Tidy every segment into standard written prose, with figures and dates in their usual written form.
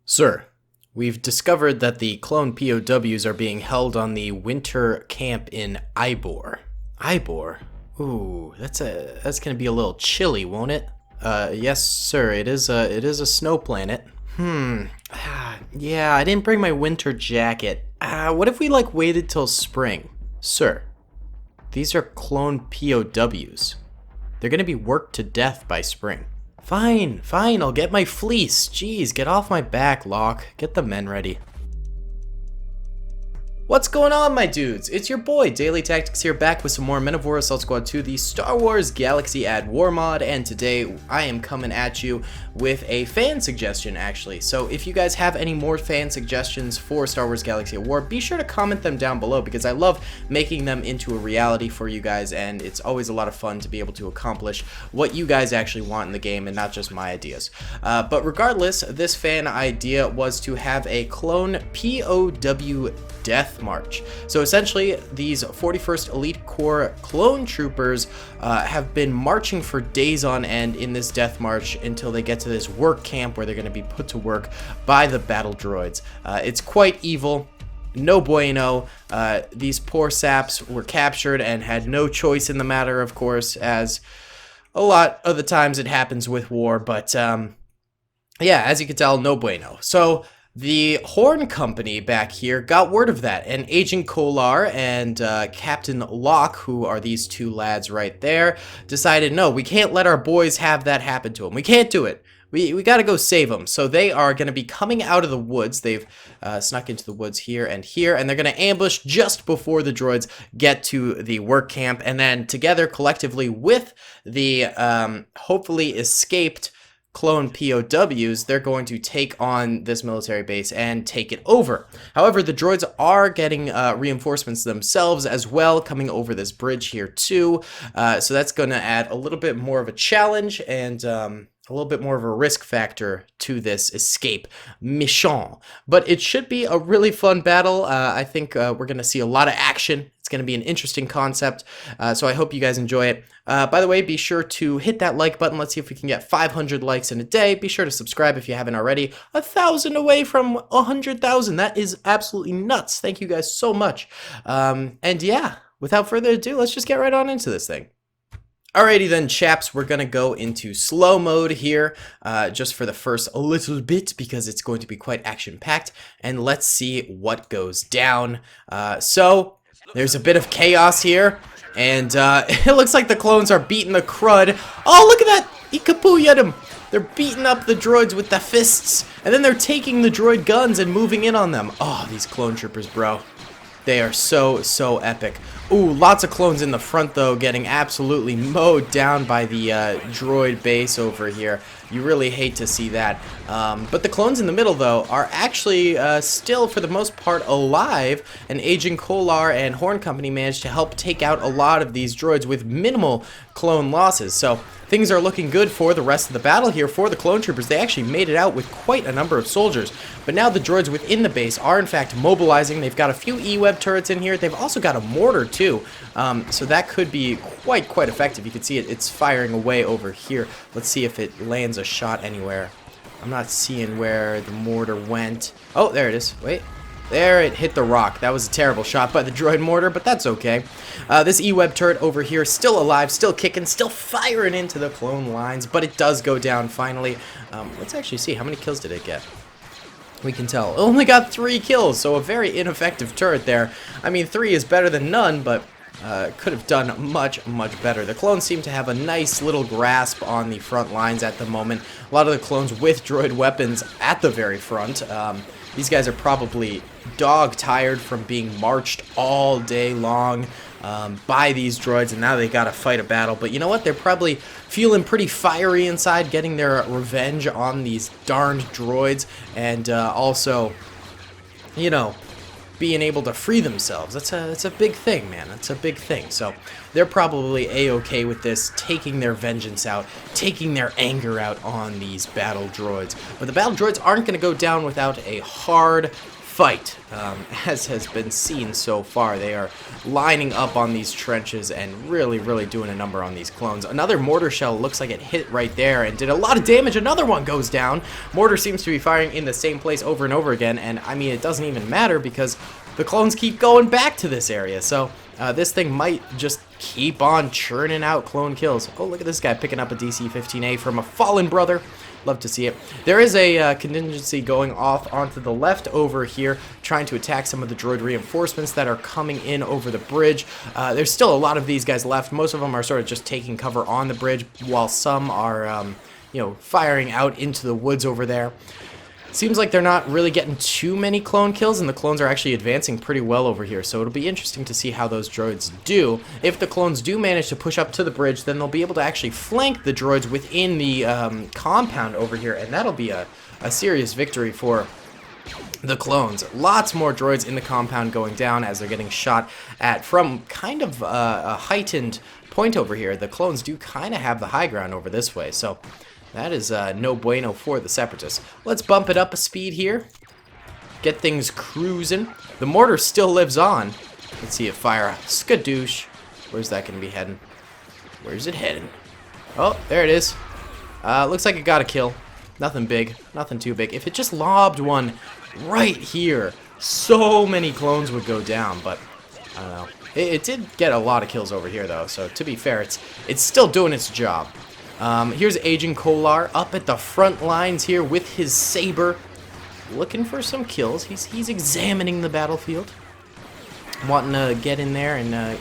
Sir, we've discovered that the clone POWs are being held on the winter camp in Ybor. Ybor? Ooh, that's gonna be a little chilly, won't it? Yes, sir. It is a snow planet. Yeah, I didn't bring my winter jacket. What if we waited till spring? Sir, these are clone POWs. They're gonna be worked to death by spring. Fine, I'll get my fleece. Jeez, get off my back, Locke. Get the men ready. What's going on, my dudes? It's your boy, Daily Tactics here, back with some more Men of War Assault Squad 2, the Star Wars Galaxy at War mod, and today I am coming at you with a fan suggestion, actually. So if you guys have any more fan suggestions for Star Wars Galaxy at War, be sure to comment them down below, because I love making them into a reality for you guys, and it's always a lot of fun to be able to accomplish what you guys actually want in the game, and not just my ideas. But regardless, this fan idea was to have a clone POW death march. So essentially, these 41st Elite Corps clone troopers have been marching for days on end in this death march until they get to this work camp where they're going to be put to work by the battle droids. It's quite evil. No bueno. These poor saps were captured and had no choice in the matter, of course, as a lot of the times it happens with war. But yeah, as you can tell, no bueno. So the Horn Company back here got word of that, and Agent Kolar and Captain Locke, who are these two lads right there, decided, no, we can't let our boys have that happen to them. We can't do it. We gotta go save them. So they are gonna be coming out of the woods. They've snuck into the woods here, and they're gonna ambush just before the droids get to the work camp, and then together, collectively, with the hopefully escaped clone POWs, they're going to take on this military base and take it over. However, the droids are getting reinforcements themselves as well, coming over this bridge here too. So that's going to add a little bit more of a challenge and a little bit more of a risk factor to this escape mission. But it should be a really fun battle. I think we're going to see a lot of action. It's going to be an interesting concept, so I hope you guys enjoy it. By the way, be sure to hit that like button. Let's see if we can get 500 likes in a day. Be sure to subscribe if you haven't already. 1,000 away from 100,000. That is absolutely nuts. Thank you guys so much. And yeah, without further ado, let's just get right on into this thing. Alrighty then, chaps, we're going to go into slow mode here, just for the first a little bit, because it's going to be quite action-packed, and let's see what goes down. So, there's a bit of chaos here, and it looks like the clones are beating the crud. Oh, look at that! He kapooyed him! They're beating up the droids with the fists, and then they're taking the droid guns and moving in on them. Oh, these clone troopers, bro. They are so epic. Ooh, lots of clones in the front, though, getting absolutely mowed down by the droid base over here. You really hate to see that. But the clones in the middle, though, are actually still, for the most part, alive. And Agent Kolar and Horn Company managed to help take out a lot of these droids with minimal clone losses. So things are looking good for the rest of the battle here for the clone troopers. They actually made it out with quite a number of soldiers. But now the droids within the base are, in fact, mobilizing. They've got a few E-Web turrets in here. They've also got a mortar, too. So that could be quite effective. You can see it's firing away over here. Let's see if it lands a shot anywhere. I'm not seeing where the mortar went. Oh, there it is. Wait. There, it hit the rock. That was a terrible shot by the droid mortar, but that's okay. This E-Web turret over here, still alive, still kicking, still firing into the clone lines, but it does go down finally. Let's actually see. How many kills did it get? We can tell. It only got 3 kills, so a very ineffective turret there. I mean, 3 is better than none, but could have done much better. The clones seem to have a nice little grasp on the front lines at the moment. A lot of the clones with droid weapons at the very front. These guys are probably dog-tired from being marched all day long by these droids, and now they gotta fight a battle. But you know what? They're probably feeling pretty fiery inside, getting their revenge on these darned droids, and also, you know, being able to free themselves. That's a big thing, man. That's a big thing. So they're probably a-okay with this, taking their vengeance out, taking their anger out on these battle droids. But the battle droids aren't going to go down without a hard fight. As has been seen so far, they are lining up on these trenches and really doing a number on these clones. Another mortar shell looks like it hit right there and did a lot of damage. Another one goes down. Mortar seems to be firing in the same place over and over again, and I mean, it doesn't even matter because the clones keep going back to this area. So this thing might just keep on churning out clone kills. Oh, look at this guy picking up a DC-15A from a fallen brother. Love to see it. There is a contingency going off onto the left over here, trying to attack some of the droid reinforcements that are coming in over the bridge. There's still a lot of these guys left. Most of them are sort of just taking cover on the bridge, while some are, you know, firing out into the woods over there. Seems like they're not really getting too many clone kills, and the clones are actually advancing pretty well over here, so it'll be interesting to see how those droids do. If the clones do manage to push up to the bridge, then they'll be able to actually flank the droids within the compound over here, and that'll be a serious victory for the clones. Lots more droids in the compound going down as they're getting shot at from kind of a heightened point over here. The clones do kind of have the high ground over this way, so that is no bueno for the Separatists. Let's bump it up a speed here. Get things cruising. The mortar still lives on. Let's see it fire. Skadoosh. Where's that going to be heading? Where's it heading? Oh, there it is. Looks like it got a kill. Nothing big. Nothing too big. If it just lobbed one right here, so many clones would go down, but I don't know. It did get a lot of kills over here, though, so to be fair, it's still doing its job. Here's Agent Kolar up at the front lines here with his saber, looking for some kills. He's examining the battlefield, wanting to get in there and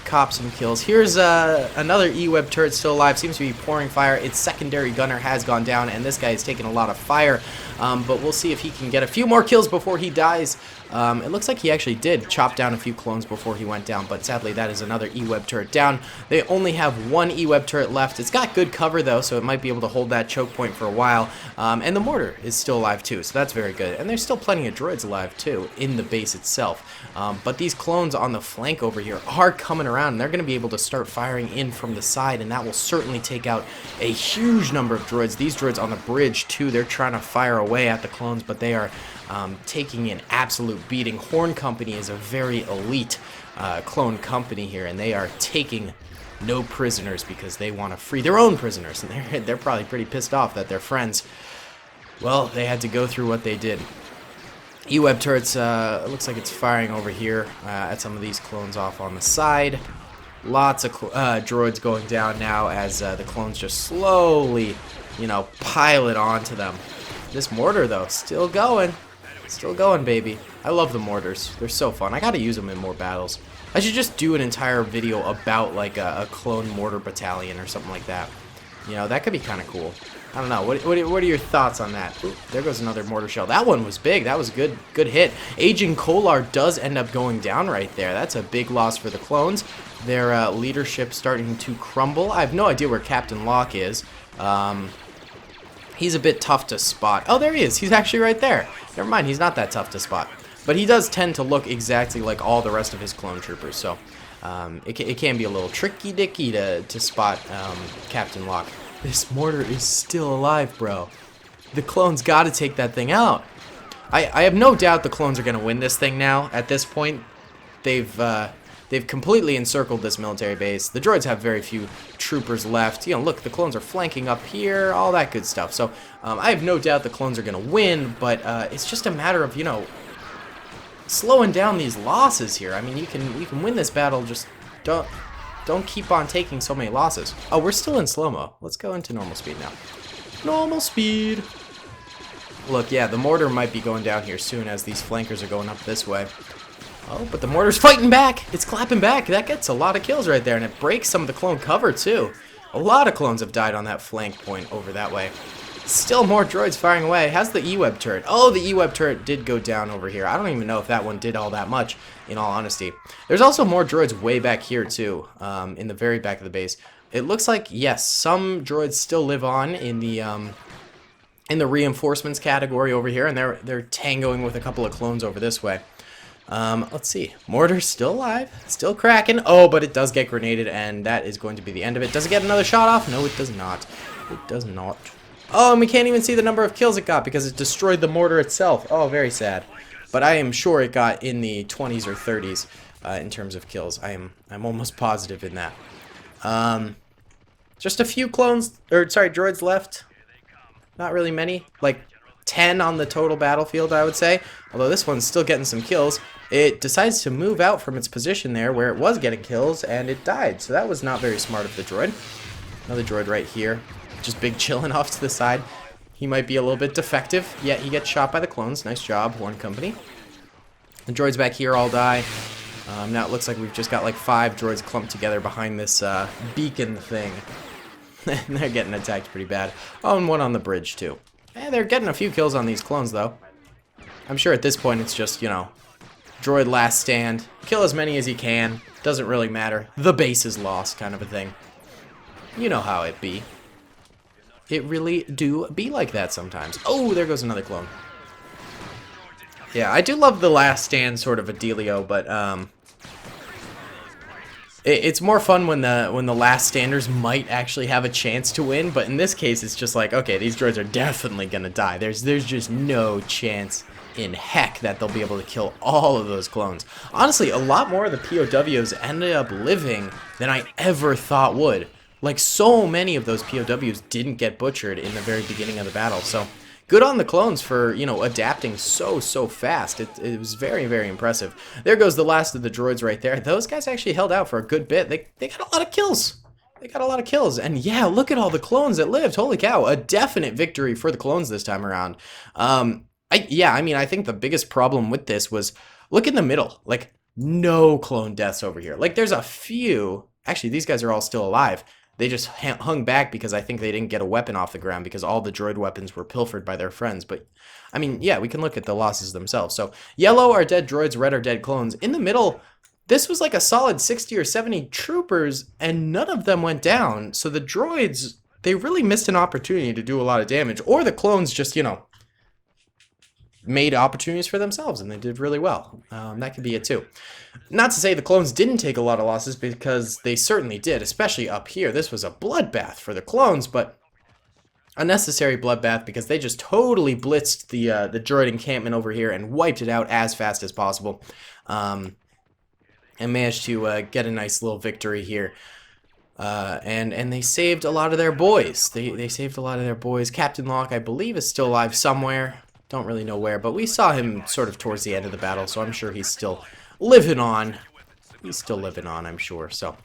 cop some kills. Here's another E-Web turret still alive, seems to be pouring fire. Its secondary gunner has gone down, and this guy is taking a lot of fire, but we'll see if he can get a few more kills before he dies. It looks like he actually did chop down a few clones before he went down, but sadly that is another E-Web turret down. They only have one E-Web turret left. It's got good cover though, so it might be able to hold that choke point for a while. And the mortar is still alive too, so that's very good. And there's still plenty of droids alive too in the base itself. But these clones on the flank over here are coming around, and they're going to be able to start firing in from the side, and that will certainly take out a huge number of droids. These droids on the bridge too, they're trying to fire away at the clones, but they are taking an absolute beating. Horn Company is a very elite clone company here, and they are taking no prisoners because they want to free their own prisoners, and they're probably pretty pissed off that their friends, well, they had to go through what they did. E-Web turrets, it looks like it's firing over here at some of these clones off on the side. Lots of droids going down now as the clones just slowly, you know, pile it onto them. This mortar, though, still going. Still going, baby. I love the mortars. They're so fun. I gotta use them in more battles. I should just do an entire video about, like, a clone mortar battalion or something like that. You know, that could be kind of cool. I don't know. What are your thoughts on that? Ooh, there goes another mortar shell. That one was big. That was a good hit. Agent Kolar does end up going down right there. That's a big loss for the clones. Their leadership starting to crumble. I have no idea where Captain Locke is. He's a bit tough to spot. Oh, there he is. He's actually right there. Never mind, he's not that tough to spot. But he does tend to look exactly like all the rest of his clone troopers, so it can be a little tricky-dicky to spot Captain Locke. This mortar is still alive, bro. The clones got to take that thing out. I have no doubt the clones are going to win this thing now. At this point, they've completely encircled this military base. The droids have very few troopers left. You know, look, the clones are flanking up here, all that good stuff. So I have no doubt the clones are going to win, but it's just a matter of, you know, slowing down these losses here. I mean, you can win this battle, just don't keep on taking so many losses. Oh, we're still in slow-mo. Let's go into normal speed now. Normal speed. Look, yeah, the mortar might be going down here soon as these flankers are going up this way. Oh, but the mortar's fighting back. It's clapping back. That gets a lot of kills right there, and it breaks some of the clone cover, too. A lot of clones have died on that flank point over that way. Still more droids firing away. How's the E-Web turret? Oh, the E-Web turret did go down over here. I don't even know if that one did all that much, in all honesty. There's also more droids way back here, too, in the very back of the base. It looks like, yes, some droids still live on in the reinforcements category over here, and they're tangoing with a couple of clones over this way. Let's see. Mortar's still alive, still cracking. Oh, but it does get grenaded, and that is going to be the end of it. Does it get another shot off? No, it does not. It does not. Oh, and we can't even see the number of kills it got because it destroyed the mortar itself. Oh, very sad. but I am sure it got in the 20s or 30s in terms of kills. I'm almost positive in that. Just a few clones, or sorry, droids left. Not really many, like 10 on the total battlefield, I would say. Although this one's still getting some kills. It decides to move out from its position there where it was getting kills, and it died. So that was not very smart of the droid. Another droid right here, just big chilling off to the side. He might be a little bit defective, yet he gets shot by the clones. Nice job, Horn Company. The droids back here all die. Now it looks like we've just got like 5 droids clumped together behind this beacon thing. And they're getting attacked pretty bad. Oh, and one on the bridge too. And they're getting a few kills on these clones though. I'm sure at this point it's just, you know, droid last stand. Kill as many as you can. Doesn't really matter. The base is lost kind of a thing. You know how it be. It really do be like that sometimes. Oh, there goes another clone. Yeah, I do love the last stand sort of a dealio, but it's more fun when the last standers might actually have a chance to win, but in this case it's just like, okay, these droids are definitely gonna die. There's just no chance in heck that they'll be able to kill all of those clones. Honestly, a lot more of the POWs ended up living than I ever thought would. Like, so many of those POWs didn't get butchered in the very beginning of the battle, so good on the clones for, you know, adapting so fast. It was very, very impressive. There goes the last of the droids right there. Those guys actually held out for a good bit. They got a lot of kills. They got a lot of kills. And yeah, look at all the clones that lived. Holy cow, a definite victory for the clones this time around. I mean, I think the biggest problem with this was, look in the middle. Like, no clone deaths over here. Like, there's a few. Actually, these guys are all still alive. They just hung back because I think they didn't get a weapon off the ground because all the droid weapons were pilfered by their friends. But, I mean, yeah, we can look at the losses themselves. So, yellow are dead droids, red are dead clones. In the middle, this was like a solid 60 or 70 troopers, and none of them went down. So the droids, they really missed an opportunity to do a lot of damage. Or the clones just, you know, made opportunities for themselves, and they did really well. That could be it too. Not to say the clones didn't take a lot of losses, because they certainly did, especially up here. This was a bloodbath for the clones, but a necessary bloodbath because they just totally blitzed the droid encampment over here and wiped it out as fast as possible, and managed to get a nice little victory here. And they saved a lot of their boys. They saved a lot of their boys. Captain Locke, I believe, is still alive somewhere. Don't really know where, but we saw him sort of towards the end of the battle, so I'm sure he's still living on. He's still living on, I'm sure. So,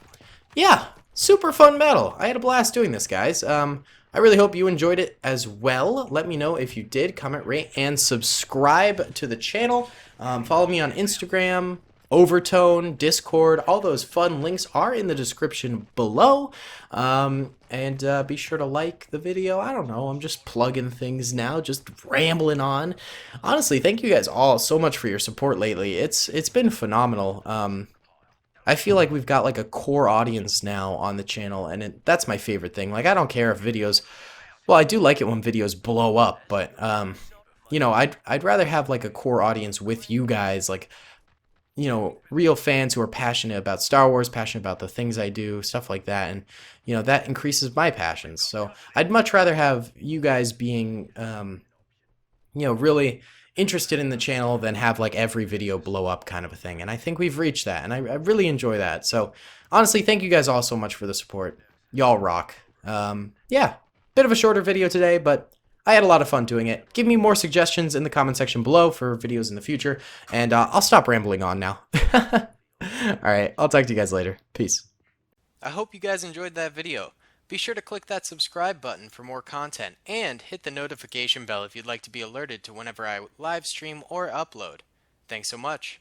yeah, super fun battle. I had a blast doing this, guys. I really hope you enjoyed it as well. Let me know if you did. Comment, rate, and subscribe to the channel. Follow me on Instagram, Overtone, Discord. All those fun links are in the description below. And be sure to like the video. I don't know, I'm just plugging things now, just rambling on. Honestly, thank you guys all so much for your support lately. It's been phenomenal. I feel like we've got like a core audience now on the channel, and that's my favorite thing. Like, I don't care if videos, well, I do like it when videos blow up, but you know, I'd rather have like a core audience with you guys, like, you know, real fans who are passionate about Star Wars, passionate about the things I do, stuff like that, and you know, that increases my passions. So I'd much rather have you guys being, you know, really interested in the channel than have like every video blow up kind of a thing. And I think we've reached that, and I really enjoy that. So honestly, thank you guys all so much for the support. Y'all rock. Yeah, bit of a shorter video today, but I had a lot of fun doing it. Give me more suggestions in the comment section below for videos in the future, and I'll stop rambling on now. Alright, I'll talk to you guys later. Peace. I hope you guys enjoyed that video. Be sure to click that subscribe button for more content, and hit the notification bell if you'd like to be alerted to whenever I live stream or upload. Thanks so much.